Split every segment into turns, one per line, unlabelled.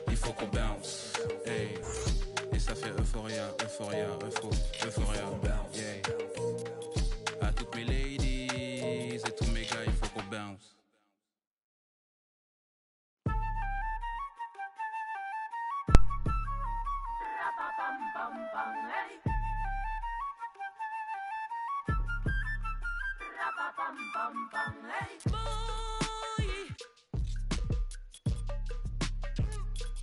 Il faut qu'on bounce, hey. Et ça fait euphoria, euphoria, euphoria, yeah. À toutes mes ladies et tous mes gars, il faut qu'on bounce.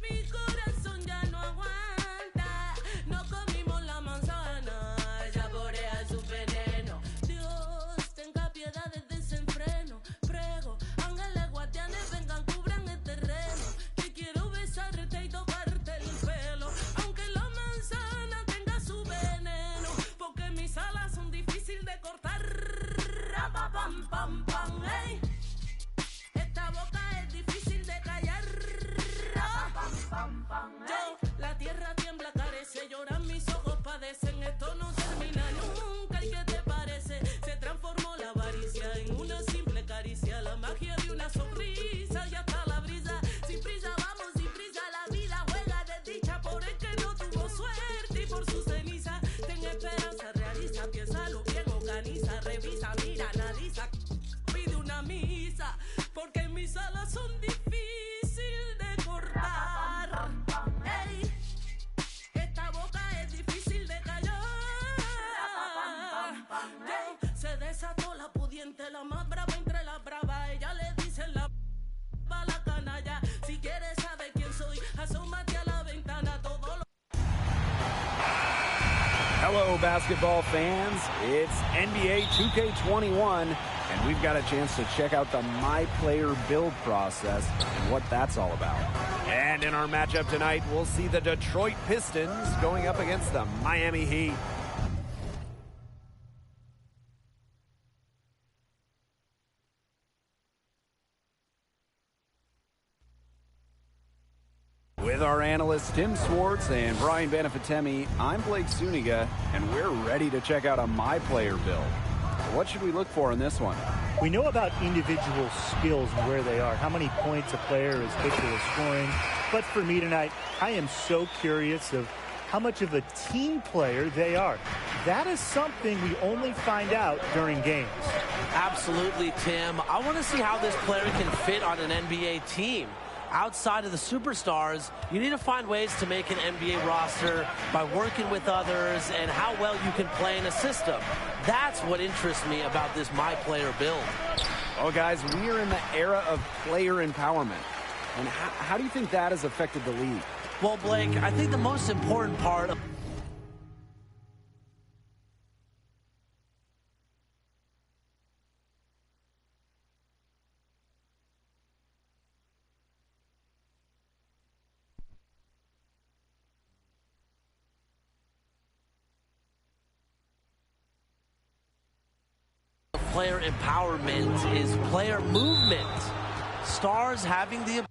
Mi corazón ya no aguanta, no comimos la manzana, saborea su veneno. Dios, tenga piedad del desenfreno, prego, ángeles guardianes vengan, cubran el terreno, que quiero besarte y tocarte el pelo, aunque la manzana tenga su veneno, porque mis alas son difíciles de cortar. Pam, pam, pam, hey. Esta boca es difícil de callar. Yo, la tierra tiembla, carece, lloran mis ojos, padecen. Esto no termina nunca. ¿Y qué te parece? Se transformó la avaricia en una simple caricia, la magia de una sonrisa y hasta la brisa. Sin prisa vamos, sin prisa la vida juega de dicha por el que no tuvo suerte y por su ceniza. Ten esperanza, realiza, piénsalo bien, organiza, revisa, mira, analiza, pide una misa, porque mis alas son difíciles de cortar. Ey, esta boca es difícil de callar. Yo, se desató la pudiente, la más brava entre las bravas. Ella le dice la canalla. Si quieres saber quién soy, asómate a la ventana, todo lo...
Hello, basketball fans. It's NBA 2K21, and we've got a chance to check out the My Player build process and what that's all about. And in our matchup tonight, we'll see the Detroit Pistons going up against the Miami Heat. With our analysts Tim Swartz and Brian Banafitemi, I'm Blake Suniga, and we're ready to check out a My Player build. What should we look for in this one?
We know about individual skills and where they are, how many points a player is capable of scoring. But for me tonight, I am so curious of how much of a team player they are. That is something we only find out during games.
Absolutely, Tim. I want to see how this player can fit on an NBA team. Outside of the superstars, you need to find ways to make an NBA roster by working with others and how well you can play in a system. That's what interests me about this My Player build.
Well, guys, we are in the era of player empowerment. And how do you think that has affected the league?
Well, Blake, I think the most important part of player empowerment is player movement. Stars having the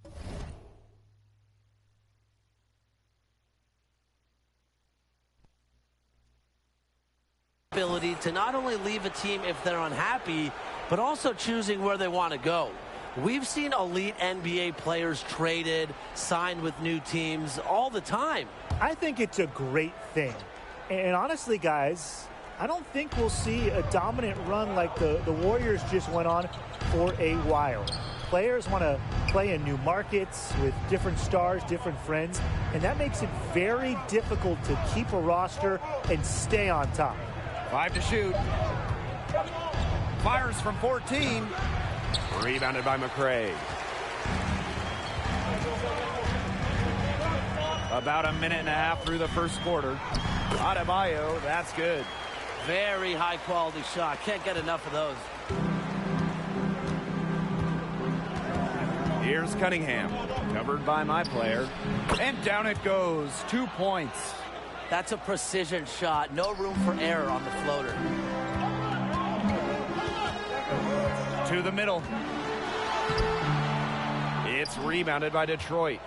ability to not only leave a team if they're unhappy, but also choosing where they want to go. We've seen elite NBA players traded, signed with new teams all the time.
I think it's a great thing. And honestly, guys, I don't think we'll see a dominant run like the Warriors just went on for a while. Players want to play in new markets with different stars, different friends, and that makes it very difficult to keep a roster and stay on top.
5 to shoot. Fires from 14. Rebounded by McRae. About a minute and a half through the first quarter. Adebayo, that's good.
Very high quality shot. Can't get enough of those.
Here's Cunningham. Covered by My Player. And down it goes. 2 points.
That's a precision shot. No room for error on the floater.
To the middle. It's rebounded by Detroit.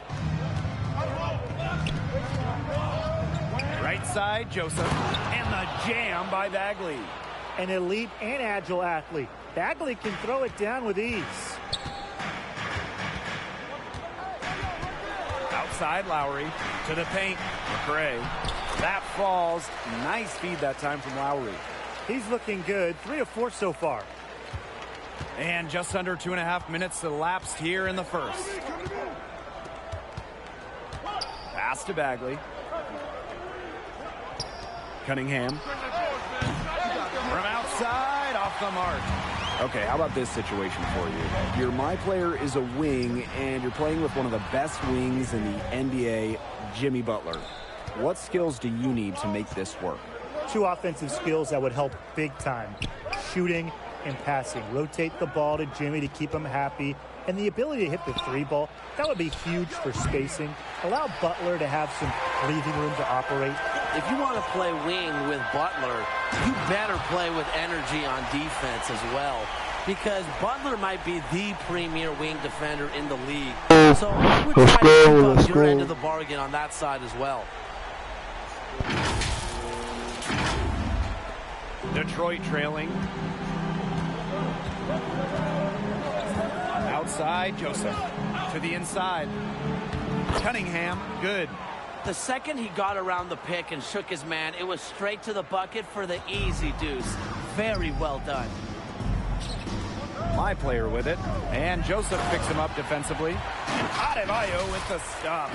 Right side, Joseph. And the jam by Bagley.
An elite and agile athlete. Bagley can throw it down with ease.
Left side, Lowry. To the paint, McRae. That falls. Nice feed that time from Lowry.
He's looking good. 3 of 4 so far.
And just under 2.5 minutes elapsed here in the first. Pass to Bagley. Cunningham. From outside, off the mark. Okay, how about this situation for you? Your my player is a wing, and you're playing with one of the best wings in the NBA, Jimmy Butler. What skills do you need to make this work?
2 offensive skills that would help big time. Shooting and passing. Rotate the ball to Jimmy to keep him happy. And the ability to hit the 3 ball, that would be huge for spacing. Allow Butler to have some breathing room to operate.
If you want to play wing with Butler, you better play with energy on defense as well, because Butler might be the premier wing defender in the league. So I would try to keep up your end of the bargain on that side as well.
Detroit trailing. Outside, Joseph. To the inside. Cunningham, good.
The second he got around the pick and shook his man, it was straight to the bucket for the easy deuce. Very well done.
My player with it. And Joseph picks him up defensively. Adebayo with the stop.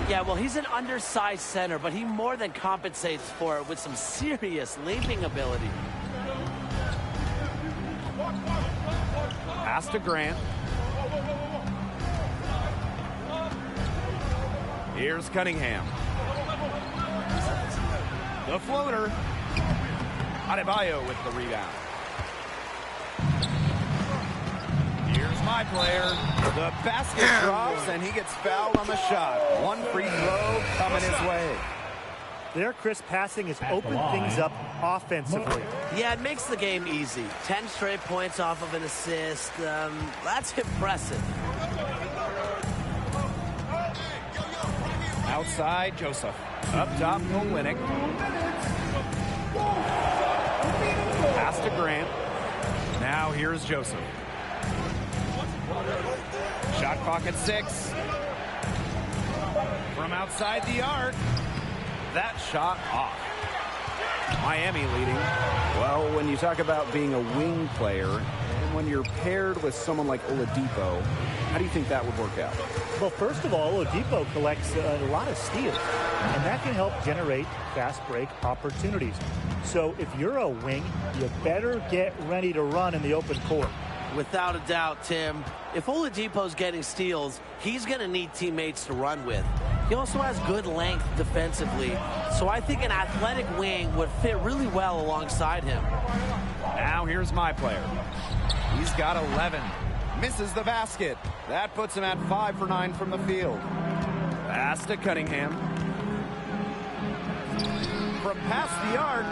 Yeah, well, he's an undersized center, but he more than compensates for it with some serious leaping ability.
Pass to Grant. Here's Cunningham. The floater. Adebayo with the rebound. Here's my player. The basket drops, and he gets fouled on the shot. 1 free throw coming his way.
Their crisp passing has opened things up offensively.
Yeah, it makes the game easy. 10 straight points off of an assist. That's impressive.
Outside, Joseph. Up top, Olenek. Pass to Grant. Now here's Joseph. Shot clock at 6. From outside the arc. That shot off. Miami leading. Well, when you talk about being a wing player, and when you're paired with someone like Oladipo, how do you think that would work out?
Well, first of all, Oladipo collects a lot of steals, and that can help generate fast break opportunities. So if you're a wing, you better get ready to run in the open court.
Without a doubt, Tim. If Oladipo's getting steals, he's going to need teammates to run with. He also has good length defensively, so I think an athletic wing would fit really well alongside him.
Now here's my player. He's got 11. Misses the basket. That puts him at 5 for 9 from the field. Pass to Cunningham. From past the arc.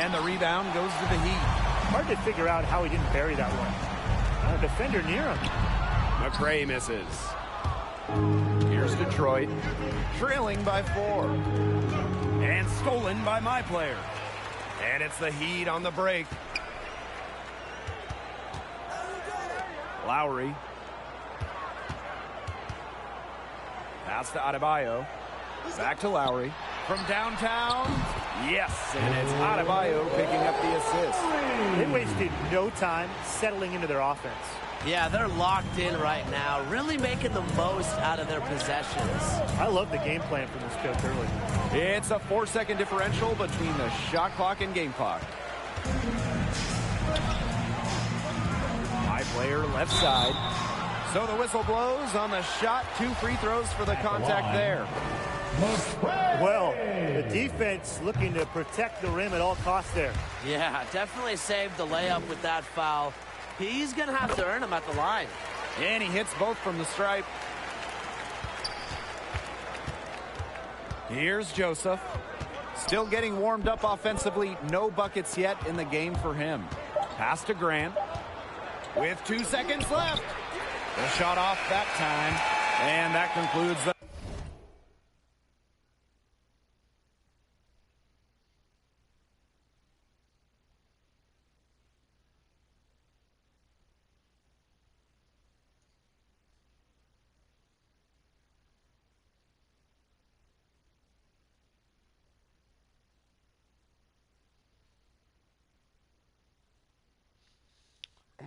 And the rebound goes to the Heat.
Hard to figure out how he didn't bury that one. A defender near him.
McRae misses. Here's Detroit. Trailing by 4. And stolen by my player. And it's the Heat on the break. Lowry. Pass to Adebayo. Back to Lowry. From downtown. Yes, and it's Adebayo picking up the assist.
They wasted no time settling into their offense.
Yeah, they're locked in right now, really making the most out of their possessions.
I love the game plan from this coach early.
It's a 4-second differential between the shot clock and game clock. My player left side. So the whistle blows on the shot. 2 free throws for the contact there.
Well, the defense looking to protect the rim at all costs there.
Yeah, definitely saved the layup with that foul. He's going to have to earn them at the line.
And he hits both from the stripe. Here's Joseph. Still getting warmed up offensively. No buckets yet in the game for him. Pass to Grant. With 2 seconds left. The shot off that time. And that concludes the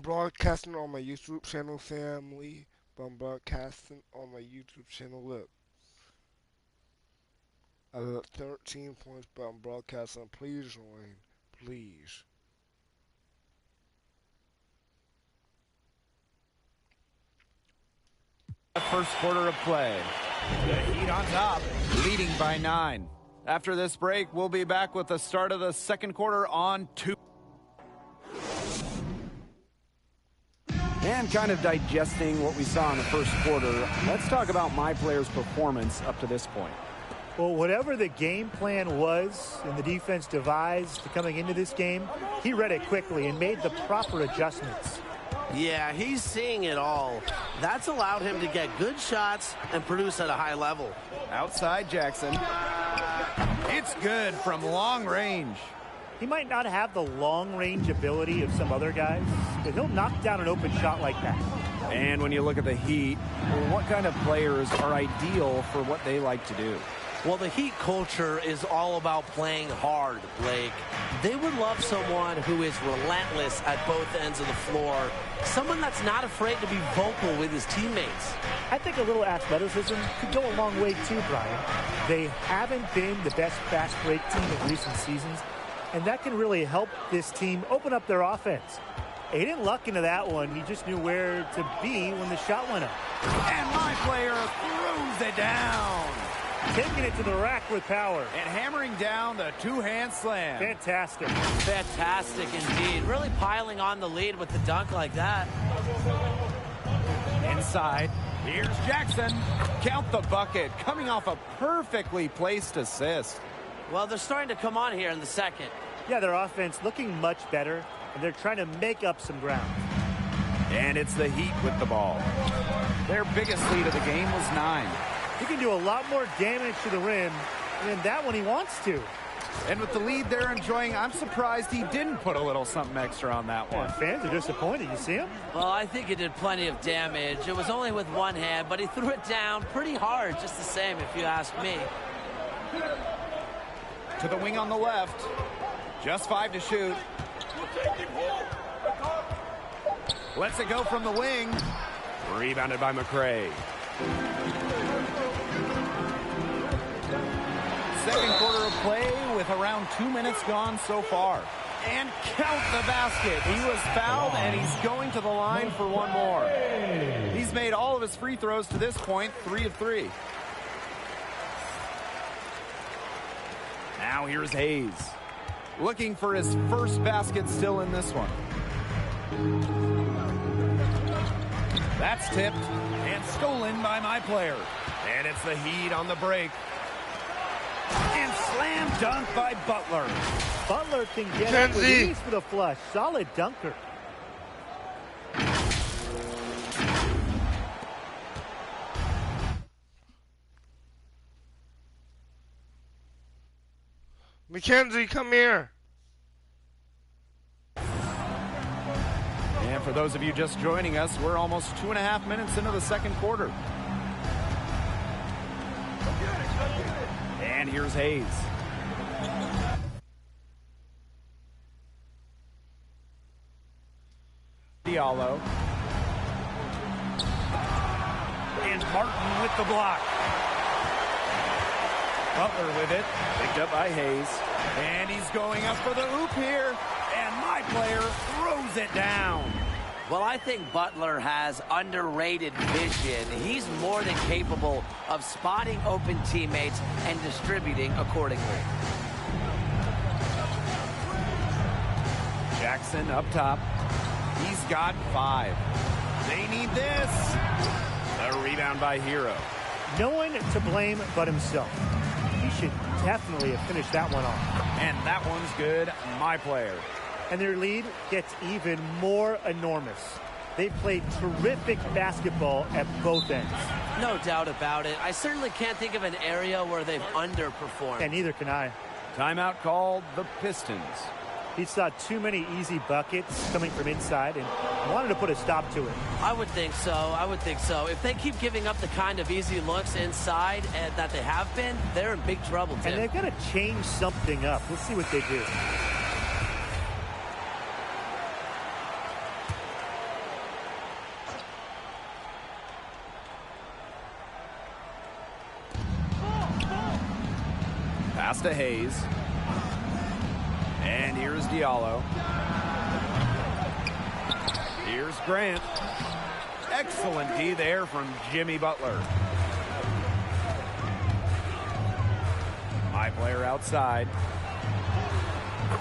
I'm broadcasting on my YouTube channel, family. But I'm broadcasting on my YouTube channel. Look. I got 13 points, but I'm broadcasting. Please join. Please.
First quarter of play. The Heat on top, leading by 9. After this break, we'll be back with the start of the second quarter on 2. And kind of digesting what we saw in the first quarter, let's talk about my player's performance up to this point.
Well, whatever the game plan was and the defense devised coming into this game, he read it quickly and made the proper adjustments.
Yeah, he's seeing it all. That's allowed him to get good shots and produce at a high level.
Outside Jackson. It's good from long range.
He might not have the long-range ability of some other guys, but he'll knock down an open shot like that.
And when you look at the Heat, what kind of players are ideal for what they like to do?
Well, the Heat culture is all about playing hard, Blake. They would love someone who is relentless at both ends of the floor, someone that's not afraid to be vocal with his teammates.
I think a little athleticism could go a long way too, Brian. They haven't been the best fast break team in recent seasons, and that can really help this team open up their offense. He didn't luck into that one. He just knew where to be when the shot went up.
And my player throws it down.
Taking it to the rack with power.
And hammering down the two-hand slam.
Fantastic.
Fantastic indeed. Really piling on the lead with the dunk like that.
Inside, here's Jackson. Count the bucket, coming off a perfectly placed assist.
Well, they're starting to come on here in the second.
Yeah, their offense looking much better, and they're trying to make up some ground.
And it's the Heat with the ball. Their biggest lead of the game was 9.
He can do a lot more damage to the rim than that when he wants to.
And with the lead they're enjoying, I'm surprised he didn't put a little something extra on that one.
Yeah, fans are disappointed. You see him?
Well, I think he did plenty of damage. It was only with one hand, but he threw it down pretty hard, just the same, if you ask me.
To the wing on the left. Just 5 to shoot. Lets it go from the wing. Rebounded by McRae. Second quarter of play with around 2 minutes gone so far. And count the basket. He was fouled, and he's going to the line for one more. He's made all of his free throws to this point, 3 of 3. Now here's Hayes. Looking for his first basket still in this one. That's tipped and stolen by my player. And it's the Heat on the break. And slam dunk by Butler.
Butler can get it with ease for the flush. Solid dunker.
Mackenzie, come here.
And for those of you just joining us, we're almost 2.5 minutes into the second quarter. And here's Hayes. Diallo. And Martin with the block. Butler with it. Picked up by Hayes. And he's going up for the hoop here. And my player throws it down.
Well, I think Butler has underrated vision. He's more than capable of spotting open teammates and distributing accordingly.
Jackson up top. He's got 5. They need this. A rebound by Hero.
No one to blame but himself. He should definitely have finished that one off.
And that one's good. My player.
And their lead gets even more enormous. They've played terrific basketball at both ends.
No doubt about it. I certainly can't think of an area where they've underperformed.
And neither can I.
Timeout called the Pistons.
He saw too many easy buckets coming from inside and wanted to put a stop to it.
I would think so. I would think so. If they keep giving up the kind of easy looks inside that they have been, they're in big trouble, Tim.
And they've got to change something up. Let's see what they do.
Pass to Hayes. And here's Diallo. Here's Grant. Excellent D there from Jimmy Butler. My player outside.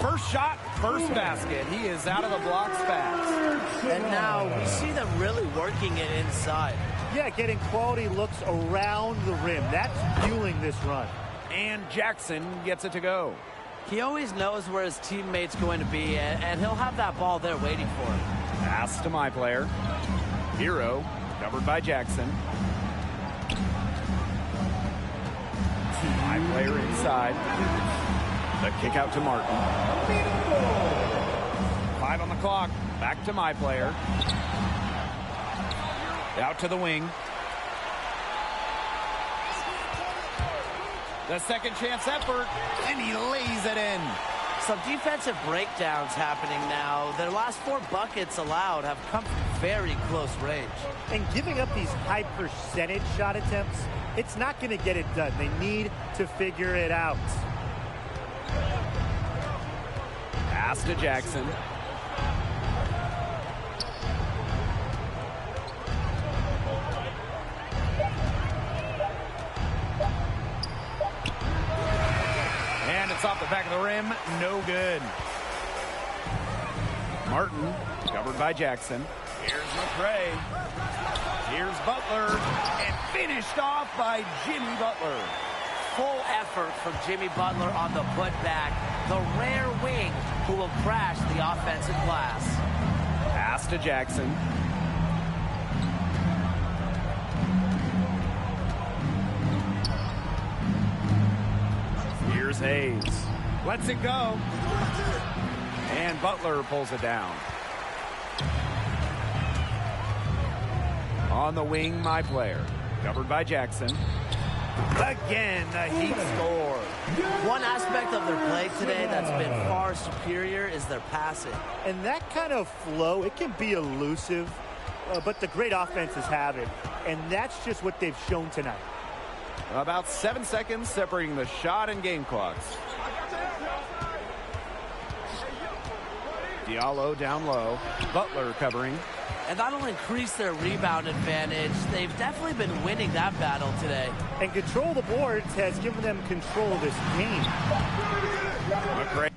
First shot, first basket. He is out of the blocks fast.
And now we see them really working it inside.
Yeah, getting quality looks around the rim. That's fueling this run.
And Jackson gets it to go.
He always knows where his teammate's going to be, and he'll have that ball there waiting for him.
Pass to my player. Hero, covered by Jackson. My player inside. The kick out to Martin. 5 on the clock. Back to my player. Out to the wing. The second chance effort, and he lays it in.
Some defensive breakdowns happening now. Their last 4 buckets allowed have come from very close range.
And giving up these high percentage shot attempts, it's not going to get it done. They need to figure it out.
Pass to Jackson. And it's off the back of the rim. No good. Martin, covered by Jackson. Here's McRae. Here's Butler. And finished off by Jimmy Butler.
Full effort from Jimmy Butler on the putback. The rare wing who will crash the offensive glass.
Pass to Jackson. Here's Hayes. Lets it go. And Butler pulls it down. On the wing, my player. Covered by Jackson. Again, the Heat score.
One aspect of their play today that's been far superior is their passing.
And that kind of flow, it can be elusive, but the great offenses have it. And that's just what they've shown tonight.
About 7 seconds separating the shot and game clocks. Diallo down low. Butler covering.
And that'll increase their rebound advantage. They've definitely been winning that battle today.
And control of the boards has given them control of this game.
McRae